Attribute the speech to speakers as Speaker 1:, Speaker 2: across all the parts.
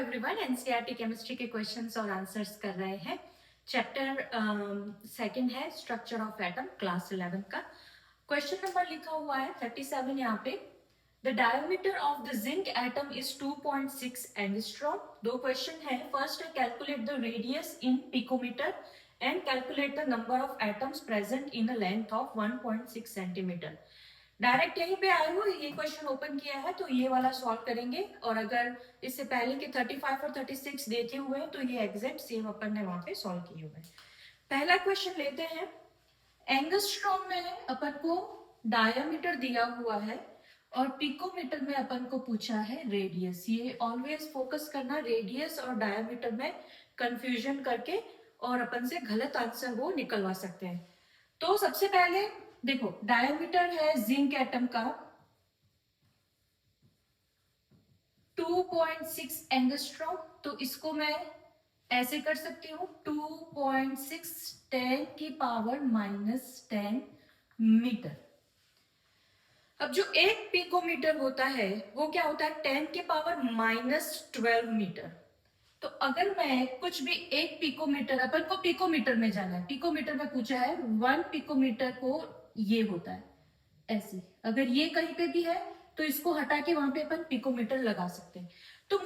Speaker 1: Everyone, NCERT chemistry के questions और answers कर रहे हैं। चैप्टर सेकंड है स्ट्रक्चर ऑफ एटम, क्लास 11 का। क्वेश्चन नंबर लिखा हुआ है 37 यहाँ पे। The diameter of the zinc atom is 2.6 angstrom. दो क्वेश्चन है। फर्स्ट है calculate the radius in picometre and calculate the number of atoms present in a length of 1.6 centimetre. Direct यहीं पे आए हो, ये क्वेश्चन ओपन किया है तो ये वाला सॉल्व करेंगे। और अगर इससे पहले के 35 और 36 देखे हुए हैं तो ये एग्जैक्ट सेम अपन ने वहां पे सॉल्व किए हुए हैं। पहला क्वेश्चन लेते हैं। एंगस्ट्रॉम में अपन को डायमीटर दिया हुआ है और पिकोमीटर में अपन को पूछा है रेडियस। ये ऑलवेज फोकस करना, रेडियस और डायमीटर में कंफ्यूजन करके और अपन से गलत आंसर वो निकलवा सकते हैं। तो सबसे पहले देखो, डायमीटर है जिंक एटम का 2.6 एंगस्ट्रॉम, तो इसको मैं ऐसे कर सकती हूँ 2.6 10 की पावर -10 मीटर। अब जो एक पिकोमीटर होता है वो क्या होता है 10 की पावर -12 मीटर। तो अगर मैं कुछ भी एक पिकोमीटर, अपन को पिकोमीटर में जाना है, पिकोमीटर में पूछा है 1 पिकोमीटर को ये होता है ऐसे। अगर ये कहीं पे भी है तो इसको हटा के वहां पे अपन पिकोमीटर लगा सकते हैं। तो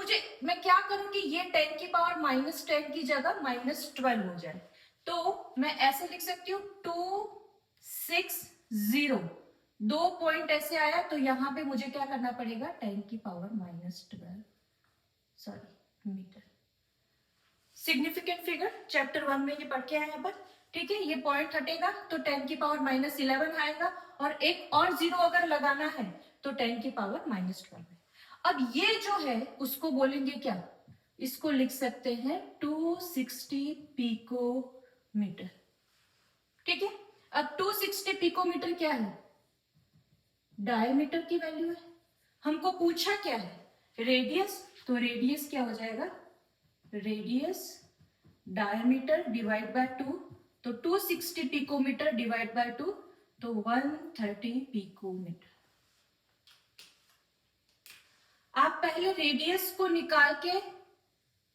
Speaker 1: मैं क्या करूं कि ये 10 की पावर -10 की जगह -12 हो जाए। तो मैं ऐसे लिख सकती हूँ 260। 2 पॉइंट ऐसे आया तो यहां पे मुझे क्या करना पड़ेगा 10 की power -12 metre. Significant figure chapter 1 में ये पढ़ के आए हैं अपन। ठीक है, ये पॉइंट हटेगा तो 10 की पावर -11 आएगा और एक और जीरो अगर लगाना है तो 10 की पावर -12 है। अब ये जो है उसको बोलेंगे क्या, इसको लिख सकते हैं 260 पिकोमीटर। ठीक है, अब 260 पिकोमीटर क्या है, डायमीटर की वैल्यू है। हमको पूछा क्या है रेडियस, तो रेडियस क्या हो जाएगा, रेडियस डायमीटर डिवाइड बाय 2, तो 260 पिकोमीटर डिवाइड बाय 2 तो 130 पिकोमीटर। आप पहले रेडियस को निकाल के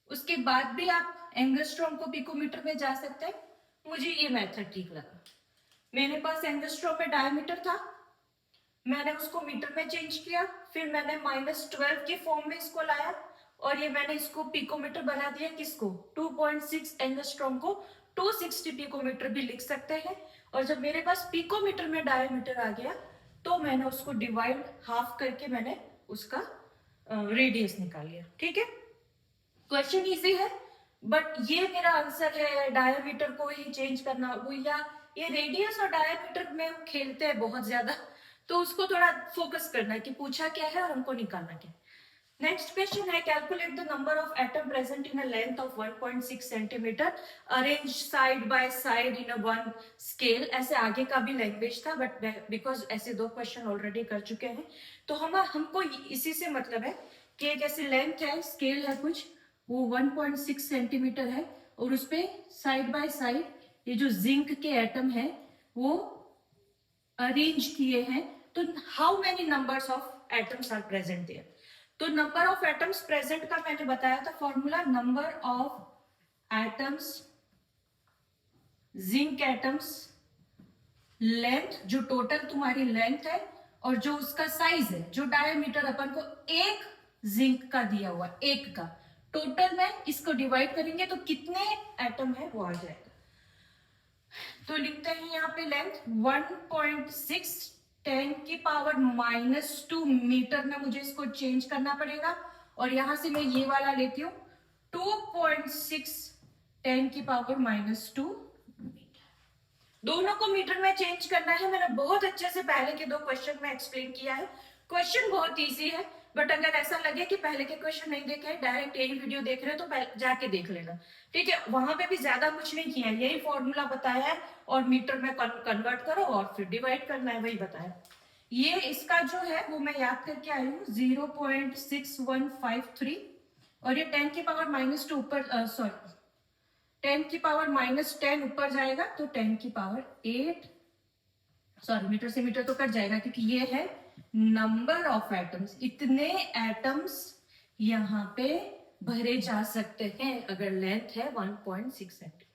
Speaker 1: उसके बाद भी आप एंगस्ट्रॉम को पिकोमीटर में जा सकते हैं। मुझे ये मेथड ठीक लगा। मेरे पास एंगस्ट्रॉम में डायमीटर था, मैंने उसको मीटर में चेंज किया, फिर मैंने -12 के फॉर्म में इसको लाया और ये मैंने इसको पिकोमीटर बना दिया। किसको, 2.6 एंगस्ट्रॉम को 260 पिकोमीटर भी लिख सकते हैं। और जब मेरे पास पिकोमीटर में डायमीटर आ गया तो मैंने उसको डिवाइड हाफ करके मैंने उसका रेडियस निकाल लिया। ठीक है, क्वेश्चन इजी है बट ये मेरा आंसर है। डायमीटर को ही चेंज करना वो, या ये रेडियस और डायमीटर में खेलते हैं बहुत ज्यादा, तो उसको थोड़ा फोकस करना है कि पूछा क्या है और हमको निकालना क्या है। नेक्स्ट क्वेश्चन है calculate the number of atom present in a length of 1.6 centimetre arrange side by side in a one scale. ऐसे आगे का भी लैंग्वेज था बट बिकॉज ऐसे दो क्वेश्चन ऑलरेडी कर चुके हैं तो हमको इसी से मतलब है कि एक ऐसी लेंथ है, स्केल है कुछ, वो 1.6 सेंटीमीटर है और उस पे साइड बाय साइड ये जो जिंक के एटम है वो अरेंज किए हैं। तो how many numbers of atoms are present there. तो नंबर ऑफ एटम्स प्रेजेंट का मैंने बताया था formula, number of atoms zinc atoms length, जो टोटल तुम्हारी लेंथ है और जो उसका साइज है, जो डायमीटर अपन को एक जिंक का दिया हुआ, एक का टोटल में इसको डिवाइड करेंगे तो कितने एटम है वो आ जाएगा। तो लिखते हैं यहाँ पे लेंथ 1.6 10 की पावर -2 मीटर में मुझे इसको चेंज करना पड़ेगा। और यहां से मैं ये वाला लेती हूँ 2.6 10 की पावर -2 मीटर। दोनों को मीटर में चेंज करना है। मैंने बहुत अच्छे से पहले के दो क्वेश्चन में एक्सप्लेन किया है। क्वेश्चन बहुत इजी है बट अगर ऐसा लगे कि पहले के क्वेश्चन नहीं देखे, डायरेक्ट यही वीडियो देख रहे हो तो जाके देख लेना। ठीक है, वहां पे भी ज्यादा कुछ नहीं किया, यही फॉर्मूला बताया है और मीटर में कन्वर्ट करो और फिर डिवाइड करना है, वही बताया। ये इसका जो है वो मैं याद करके आई हूँ 0.6153 और ये 10 की पावर -2 ऊपर, सॉरी 10 की पावर -10 ऊपर जाएगा तो 10 की पावर 8, सॉरी मीटर से मीटर तो कट जाएगा क्योंकि ये है नंबर ऑफ एटम्स, इतने एटम्स यहाँ पे भरे जा सकते हैं अगर लेंथ है 1.6 सेंटीमीटर।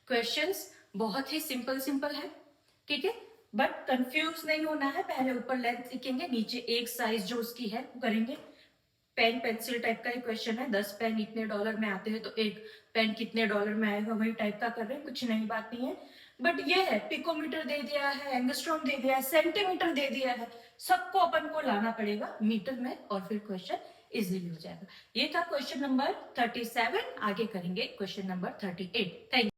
Speaker 1: क्वेश्चंस बहुत ही सिंपल है, ठीक है, बट कंफ्यूज नहीं होना है। पहले ऊपर लेंथ लिखेंगे, नीचे एक साइज जो उसकी है वो करेंगे। पेन पेंसिल टाइप का ही क्वेश्चन है, 10 पेन इतने डॉलर में आते हैं तो एक पेन कितने डॉलर में आएगा, वही टाइप का कर रहे हैं, कुछ नई बात नहीं है। बट ये है, पिकोमीटर दे दिया है, एंगस्ट्रॉम दे दिया है, सेंटीमीटर दे दिया है, सबको अपन को लाना पड़ेगा मीटर में और फिर क्वेश्चन इजीली हो जाएगा। ये था क्वेश्चन नंबर 37। आगे करेंगे क्वेश्चन नंबर 38। Thank you.